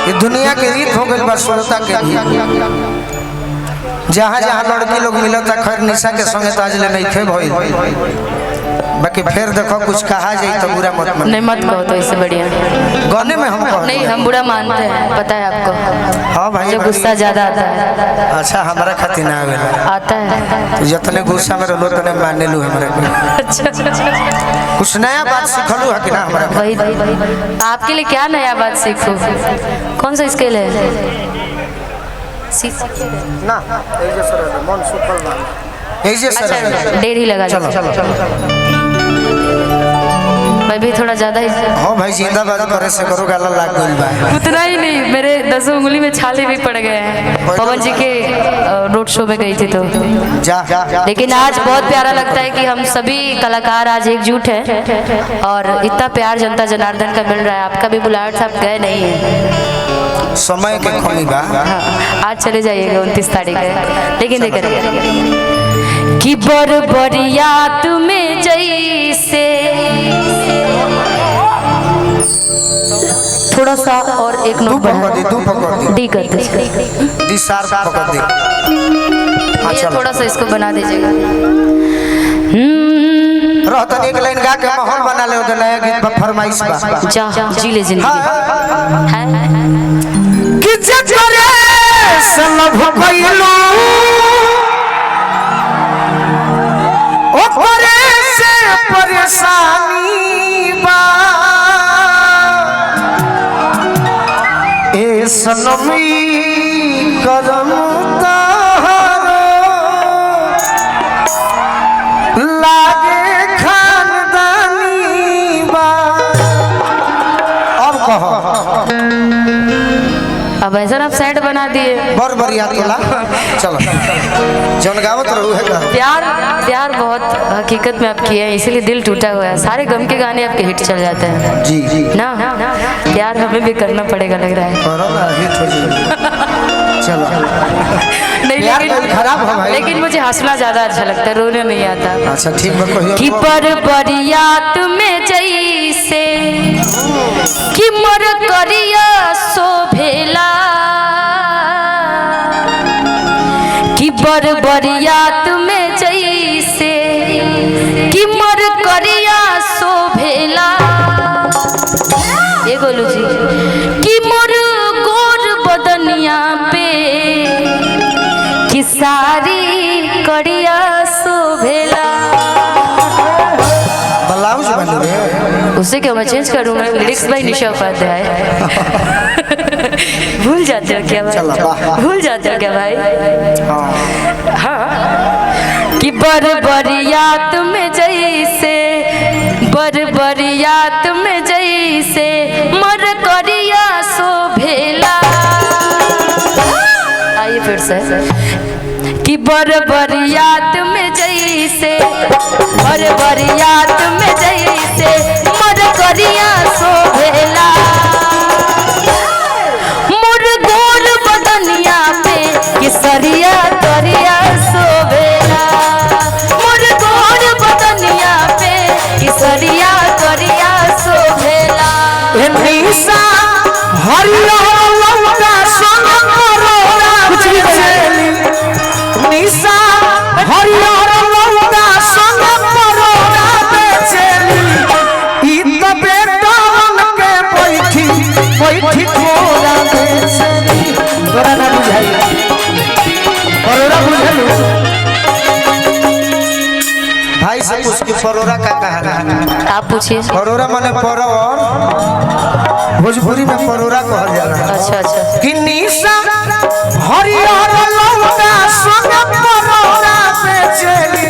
ये दुनिया के रीत हो गई बस श्रोता के भी। जहाँ जहाँ लड़की लोग मिलता खैर निशा के संगे ताज ले नहीं खे भइल, बाकी फिर देखो कुछ कहा जाए तो बुरा मत मान। नहीं मत कहो तो इससे बढ़िया गाने में हम कहो नहीं, हम बुरा मानते हैं, पता है आपको। हाँ भाई, जो गुस्सा ज्यादा आता है। अच्छा हमारा खातिर ना आवेला आता है तो जितने गुस्सा में रहो तने माने लू हमरा के। अच्छा कुछ नया बात सिखलू है कि ना हमरा? वही आपके लिए क्या नया बात सीखो? कौन सा स्केल है? ना मन सुपल ना अच्छा देर ही लगा। चलो मैं भी थोड़ा ज्यादा ही। हाँ भाई जिंदाबाद करे से करो गाला लाग गइल बा। उतना ही नहीं, मेरे 10 उंगली में छाले भी पड़ गए हैं। पवन जी के रोड शो में गई थी तो जा लेकिन आज बहुत प्यारा लगता है कि हम सभी कलाकार आज एकजुट हैं और इतना प्यार जनता जनार्दन का मिल रहा है। आपका भी बुलाहट था, आप गए नहीं है। समय के कमी बा। हाँ, आज चले जाइएगा 29 तारीख है। लेकिन देखिए कि बरबरिया तुम्हें जैसे थोड़ा सा और एक नोट बढ़ा डी कर दीजिए, डी शार्प पकड़ दे। ये थोड़ा सा इसको बना दीजिएगा। रहतन एक लाइन गा के माहौल बना ले, ओदे नया गीत पर फरमाइश बा। जा जी ले जिंदगी है कि जजरे सलभ कइलू ओकरे से परेशानी बा ए सनमी करम तारो लागे खानदानी बा। अब कहो। अब ऐसा आप साइड बना दिए। बर बरिया तोला चलो जौन गावत रहू है का। प्यार प्यार बहुत हकीकत में आप किए हैं, इसीलिए दिल टूटा हुआ है। सारे गम के गाने आपके हिट चल जाते हैं जी जी ना। प्यार हमें भी करना पड़ेगा लग रहा है। करो ना हिट हो जाए। चलो नहीं लेकिन खराब हो भाई, लेकिन मुझे हंसना ज्यादा अच्छा लगता है, रोने नहीं आता। अच्छा ठीक है कहियो कि बरबरिया तुम्हें जैसे कि मोर करिया शोभेला कि बरबरिया तुम्हें जैसे कि मोर करिया शोभेला। ये गोलू जी कि मोर गोर बदनिया पे कि सारी करिया शोभेला। ब्लाउज बन रे उससे क्या मैं चेंज करूंगा? लिरिक्स भाई निशा उपाध्याय। भूल जाते हो क्या भाई? भूल जाते हो क्या भाई? हाँ कि बरबरिया तुम्हें जैसे बरबरिया तुम्हें जैसे मर करिया शोभेला। आइए फिर से कि बरबरिया तुम्हें जैसे बरबरिया तुम्हें जैसे मर करिया शोभेला। मोर गोर बदनिया पे किसरिया करिया शोभेला। मोर गोर बदनिया पे किसरिया करिया शोभेला। निशा हरिया लौका संग करोड़ा बेचेली। निशा हरिया लौका संग करोड़ा बेचेली। ई त बेटन के बैठी बैठी कोरा बेचेली। तोरा ना बुझाई करोड़ा बुझलू भाई से पूछ के परोरा का कहा? आप पूछिए। परोरा माने परवर, भोजपुरी में परोरा कहल जाला। अच्छा अच्छा कि निशा हरियर लौका संग परोरा बेचेली।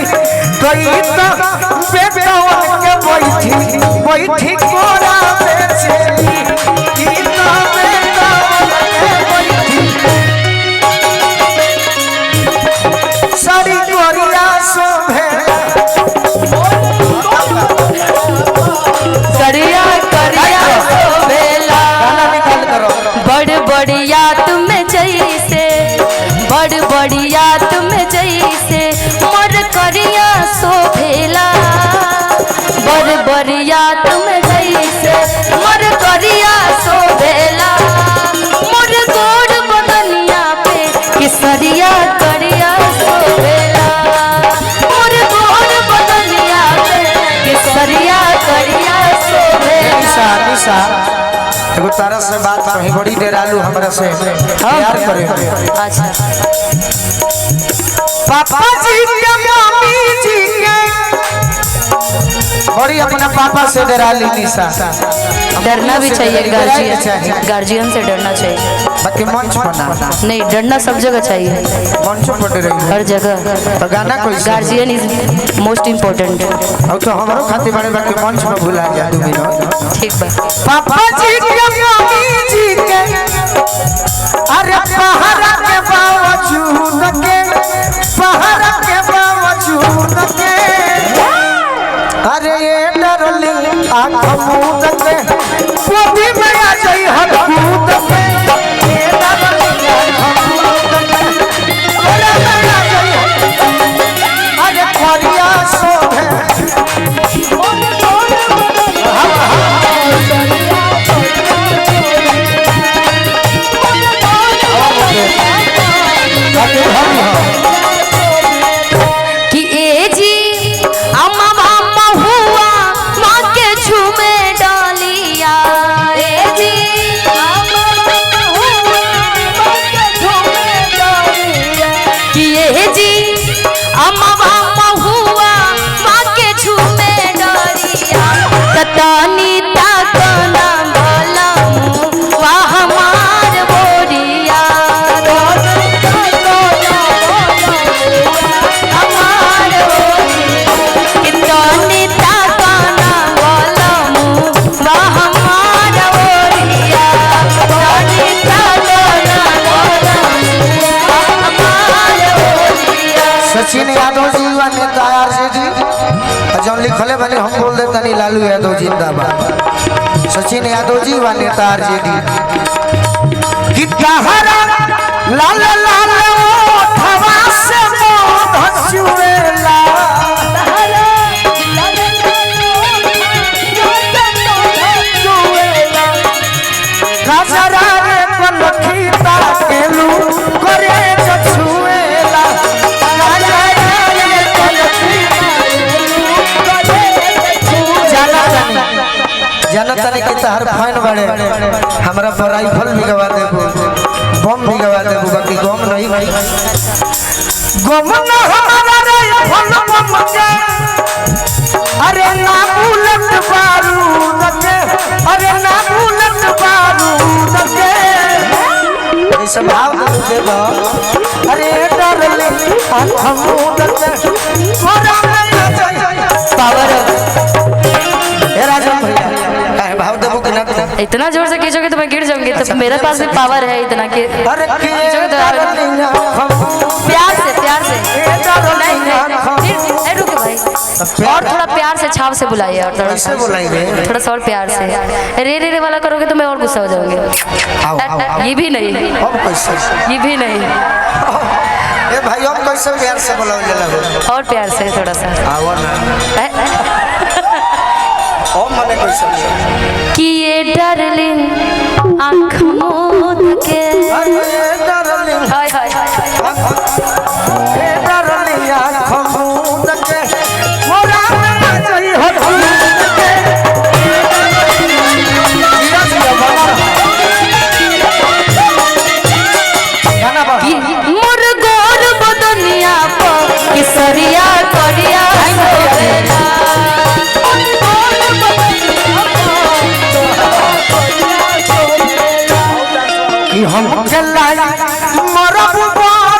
गई त बेटवन के बैठी बैठी कोरा बेचेली। ई त बेटवन के बैठी सारी कोरिया शोभे करिया करिया शोभेला। बड़ बढ़िया तुम्हें जैसे बड़ बढ़िया तुम्हें जैसे मोर करिया शोभेला। बड़ बढ़िया तुम्हें जैसे निशा एगो तारा से बात कही बड़ी डेरालू हमरा से प्यार करे। अच्छा पापा जी के मम्मी जी के बड़ी अपना पापा से डराली निशा। डरना भी चाहिए, गार्जियन से डरना चाहिए। बाकी मंच बना नहीं, डरना सब जगह चाहिए, मंच पर डरे हर जगह। तो गाना कोई गार्जियन इज मोस्ट इम्पोर्टेंट। और तो हमरो खातिर बड़े बाकी मंच में भुला जा 2 मिनट। ठीक बा। पापा जी के मम्मी जी के अरे पहाड़ा के बावजूद के पहाड़ा के बावजूद के अरे ये डरली आँख मूंद के पोती में आ जाई हर कूद पे ये डरली आँख मूंद के बोले में आ जाई अरे खरिया सोहे कि ए जी अम्मा बाम्मा हुआ माँ के झूमे डालिया। ए जी अम्मा बाम्मा हुआ माँ के झूमे डालिया। कि ए जी अम्मा बाम्मा हुआ माँ के झूमे डालिया। ततानी ताकना भला वाह हमार बोरिया। सचिन यादव जी व नेता आरजेडी जौन लिखले बने हम बोल देता नहीं लालू यादव जिंदाबाद। सचिन यादव जी व नेता आरजेडी कि तहरा लाल लाल ओठवा से मोह हंसुएला गजरा रे पलखीता केलू करे छुएला जनता ने के तहर फाइन बड़े हमरा पर राइफल भी गवा देबो, बम भी गवा देबो, बाकी गम नहीं भाई। गम न हमारा राइफल बम के अरे ना बुलेट बारूद के अरे ना बुलेट बारूद के ऐसा भाव दे दो अरे डरले आँख मूंद के मोरा में पावर ए राजन भैया भाव देबो कि ना? इतना जोर से खींचोगे तो मैं गिर जाऊंगी। तो मेरे पास भी पावर है इतना कि अरे खींचोगे तो प्यार से नहीं रुको भाई, और थोड़ा प्यार से छाव से बुलाइए, और थोड़ा कैसे बुलाएंगे? थोड़ा सा और प्यार से। रे रे रे वाला करोगे तो मैं और गुस्सा हो जाऊंगी। ये भी नहीं, अब कैसे ये भी नहीं, ए भाई अब कैसे प्यार से बुलाओगे लगो? और प्यार से थोड़ा सा आओ ना ओ मने कैसे कि ये डार्लिंग आँख मूंद के अरे डार्लिंग हाय हाय ए डार्लिंग आँख मूंद के मोरा में जाई हो के गाना बा मुर्गोर बदनिया पर किसरिया करिया सोवेला। कि हम चलाई मरब पर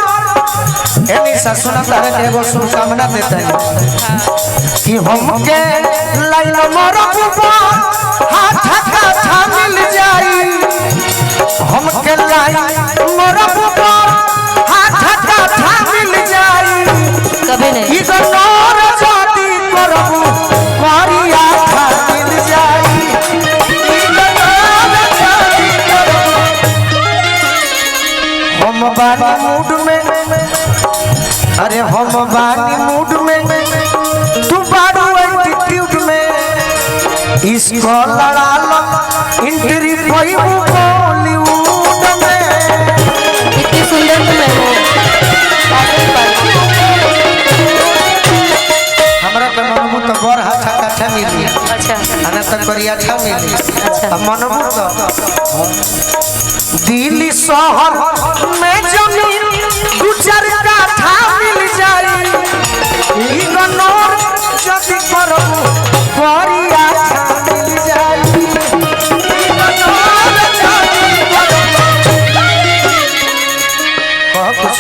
एनी ससुना तारे एगो शुभकामना देते हैं कि हम के लाइन मरब पर हाथ का मिल जाई। हम के लाइन मरब पर हाथ का मिल जाई। कभी नहीं ई गनोर जाति करबू करिया खा मिल जाई। ई गनोर जाति करबू हम बानी मूड में अरे हम बानी मूड में तू बारू एटीट्यूड में इसको लड़ा लो इंट्री कोई बॉलीवुड में। इतनी सुंदर तो मैं हूँ हमरा पे मनबू तो बड़ हाथा काठा मिली। अच्छा अने तो करिया अच्छा मिली अच्छा। अब मनबू तो दिल्ली शहर में जमीन दू चार काठा मिल जाई इग्नोर जदी करो करिया अच्छा मिल जाई कुछ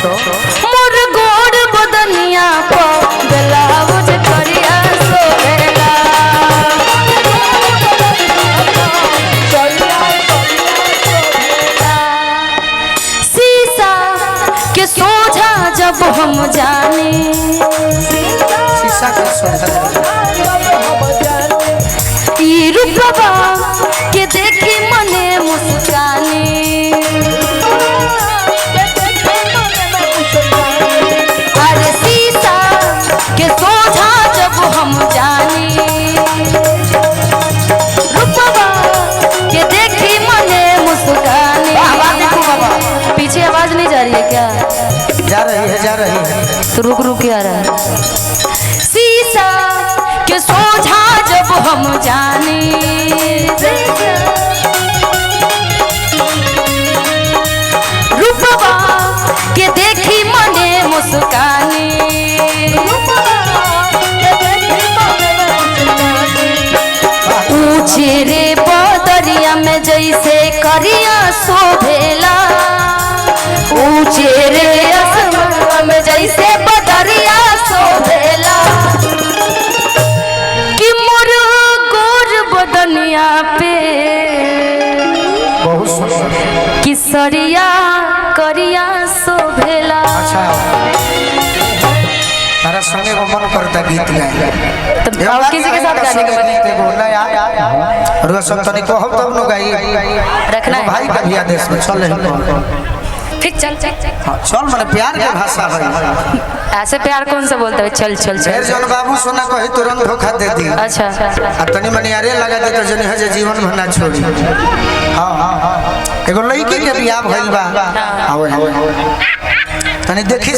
मोर गोड़ बदनिया को ब्लाउज करिया सोहेला शीशा के सोझा जब हम जाने शीशा के सोझा ई रूपवा के देखी मने मुस्काने अरे शीशा के सोझा जब हम जाने रूपवा के देखी मने मुस्काने पीछे आवाज नहीं जा रही है क्या? जा रही है तो रुक रुक के आ रहा है। शीशा के सोझा जब हम जाने रूपवा के देखी मने मुस्काने ऊंचे रे बदरिया में जैसे करिया शोभेला ऊंचे रे आसमान में जैसे बदरिया शोभेला कि मोर गोर बदनिया पे बहुत सुंदर किसरिया करिया शोभेला। अच्छा तारा संगे को मन करता गीत गाए तो और किसी के साथ गाने का मन गीत एगो नया और सब तनी को हम तब न गाई रखना है भाई का भी आदेश में चल रही ठीक चल चल हां चल माने प्यार के भाषा है ऐसे प्यार कौन सा बोलता है चल चल फिर चल जन बाबू सोना कही तुरंत धोखा दे दी अच्छा आ तनी मनी यारे लगा दे तो जन है जे जीवन भना छोड़ी हां एगो लड़की के बियाह भइल बा आवे तनी देखी